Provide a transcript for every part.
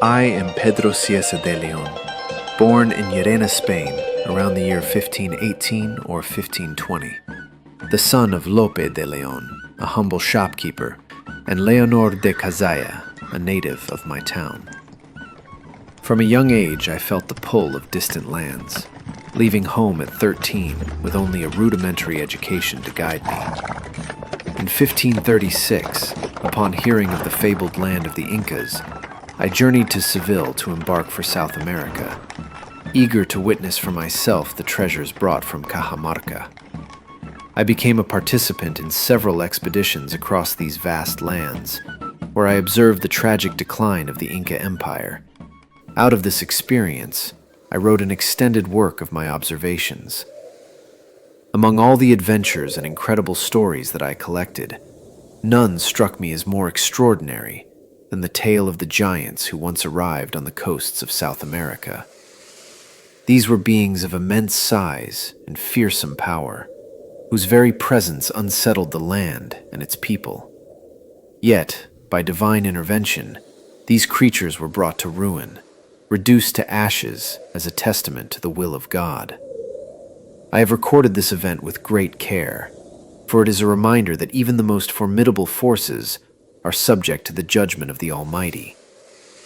I am Pedro Cieza de León, born in Llerena, Spain, around the year 1518 or 1520, the son of Lope de León, a humble shopkeeper, and Leonor de Cazalla, a native of my town. From a young age, I felt the pull of distant lands, leaving home at 13 with only a rudimentary education to guide me. In 1536, upon hearing of the fabled land of the Incas, I journeyed to Seville to embark for South America, eager to witness for myself the treasures brought from Cajamarca. I became a participant in several expeditions across these vast lands, where I observed the tragic decline of the Inca Empire. Out of this experience, I wrote an extended work of my observations. Among all the adventures and incredible stories that I collected, none struck me as more extraordinary than the tale of the giants who once arrived on the coasts of South America. These were beings of immense size and fearsome power, whose very presence unsettled the land and its people. Yet, by divine intervention, these creatures were brought to ruin, reduced to ashes as a testament to the will of God. I have recorded this event with great care, for it is a reminder that even the most formidable forces are subject to the judgment of the Almighty,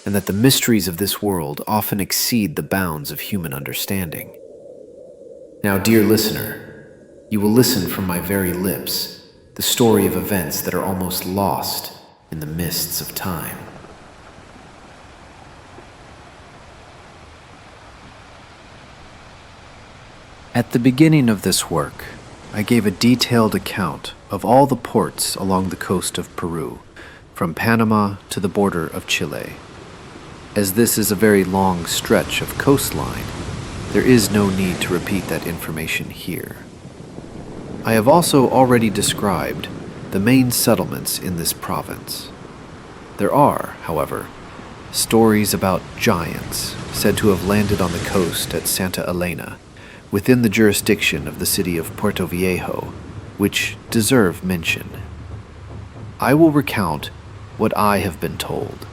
and that the mysteries of this world often exceed the bounds of human understanding. Now, dear listener, you will listen from my very lips the story of events that are almost lost in the mists of time. At the beginning of this work, I gave a detailed account of all the ports along the coast of Peru, from Panama to the border of Chile. As this is a very long stretch of coastline, there is no need to repeat that information here. I have also already described the main settlements in this province. There are, however, stories about giants said to have landed on the coast at Santa Elena, within the jurisdiction of the city of Puerto Viejo, which deserve mention. I will recount what I have been told,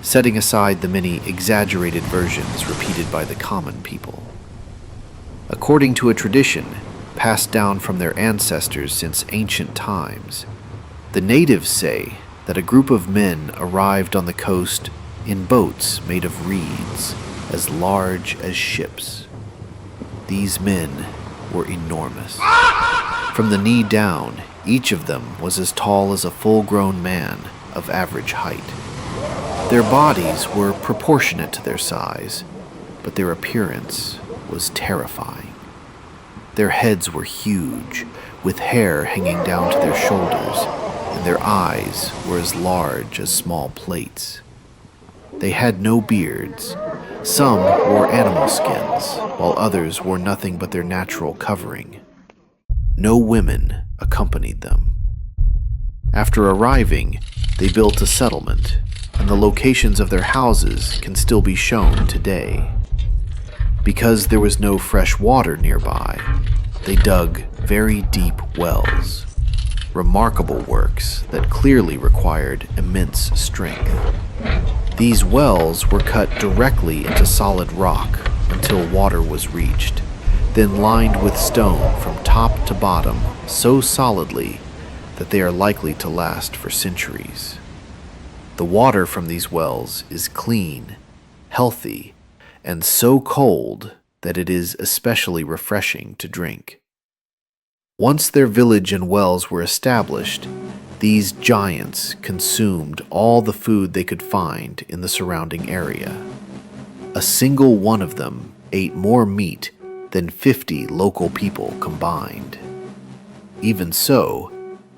setting aside the many exaggerated versions repeated by the common people. According to a tradition passed down from their ancestors since ancient times, the natives say that a group of men arrived on the coast in boats made of reeds as large as ships. These men were enormous. From the knee down, each of them was as tall as a full-grown man of average height. Their bodies were proportionate to their size, but their appearance was terrifying. Their heads were huge, with hair hanging down to their shoulders, and their eyes were as large as small plates. They had no beards. Some wore animal skins, while others wore nothing but their natural covering. No women accompanied them. After arriving, they built a settlement, and the locations of their houses can still be shown today. Because there was no fresh water nearby, they dug very deep wells, remarkable works that clearly required immense strength. These wells were cut directly into solid rock until water was reached, then lined with stone from top to bottom so solidly that they are likely to last for centuries. The water from these wells is clean, healthy, and so cold that it is especially refreshing to drink. Once their village and wells were established, these giants consumed all the food they could find in the surrounding area. A single one of them ate more meat than 50 local people combined. Even so,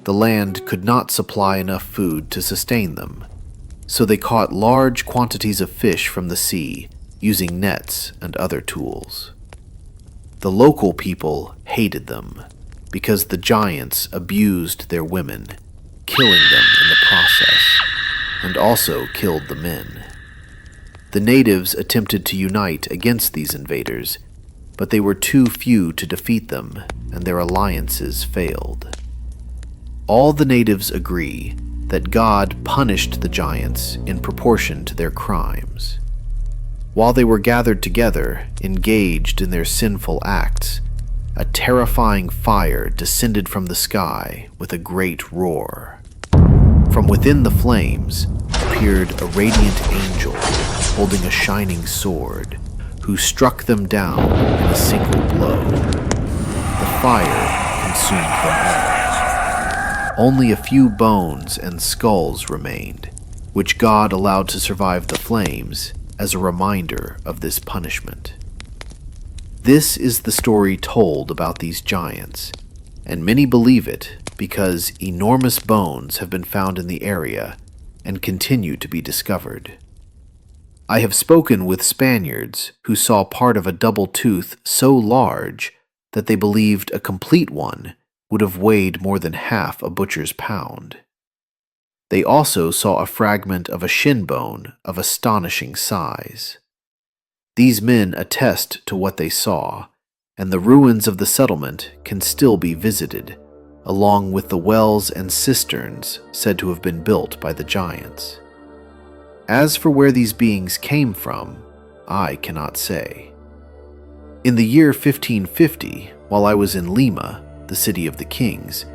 the land could not supply enough food to sustain them, so they caught large quantities of fish from the sea using nets and other tools. The local people hated them because the giants abused their women, killing them in the process, and also killed the men. The natives attempted to unite against these invaders, but they were too few to defeat them, and their alliances failed. All the natives agree that God punished the giants in proportion to their crimes. While they were gathered together, engaged in their sinful acts, a terrifying fire descended from the sky with a great roar. From within the flames appeared a radiant angel holding a shining sword, who struck them down in a single blow. The fire consumed them all. Only a few bones and skulls remained, which God allowed to survive the flames as a reminder of this punishment. This is the story told about these giants, and many believe it because enormous bones have been found in the area and continue to be discovered. I have spoken with Spaniards who saw part of a double tooth so large that they believed a complete one would have weighed more than half a butcher's pound. They also saw a fragment of a shin bone of astonishing size. These men attest to what they saw, and the ruins of the settlement can still be visited, along with the wells and cisterns said to have been built by the giants. As for where these beings came from, I cannot say. In the year 1550, while I was in Lima, the city of the kings,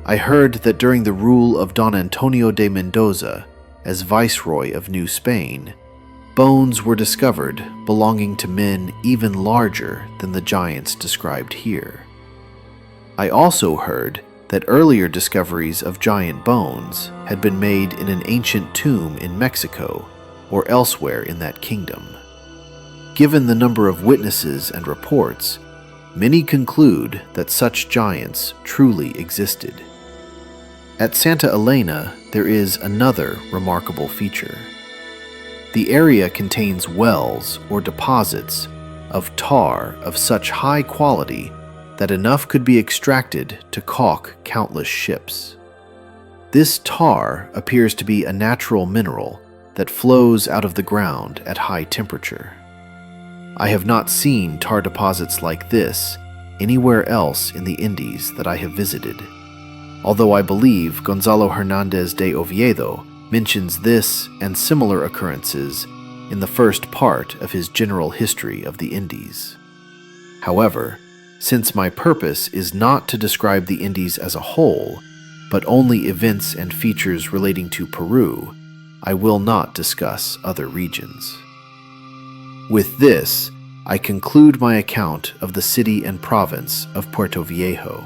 I heard that during the rule of Don Antonio de Mendoza, as Viceroy of New Spain, bones were discovered belonging to men even larger than the giants described here. I also heard that earlier discoveries of giant bones had been made in an ancient tomb in Mexico or elsewhere in that kingdom. Given the number of witnesses and reports, many conclude that such giants truly existed. At Santa Elena, there is another remarkable feature. The area contains wells or deposits of tar of such high quality that enough could be extracted to caulk countless ships. This tar appears to be a natural mineral that flows out of the ground at high temperature. I have not seen tar deposits like this anywhere else in the Indies that I have visited, although I believe Gonzalo Hernández de Oviedo mentions this and similar occurrences in the first part of his General History of the Indies. However, since my purpose is not to describe the Indies as a whole, but only events and features relating to Peru, I will not discuss other regions. With this, I conclude my account of the city and province of Puerto Viejo.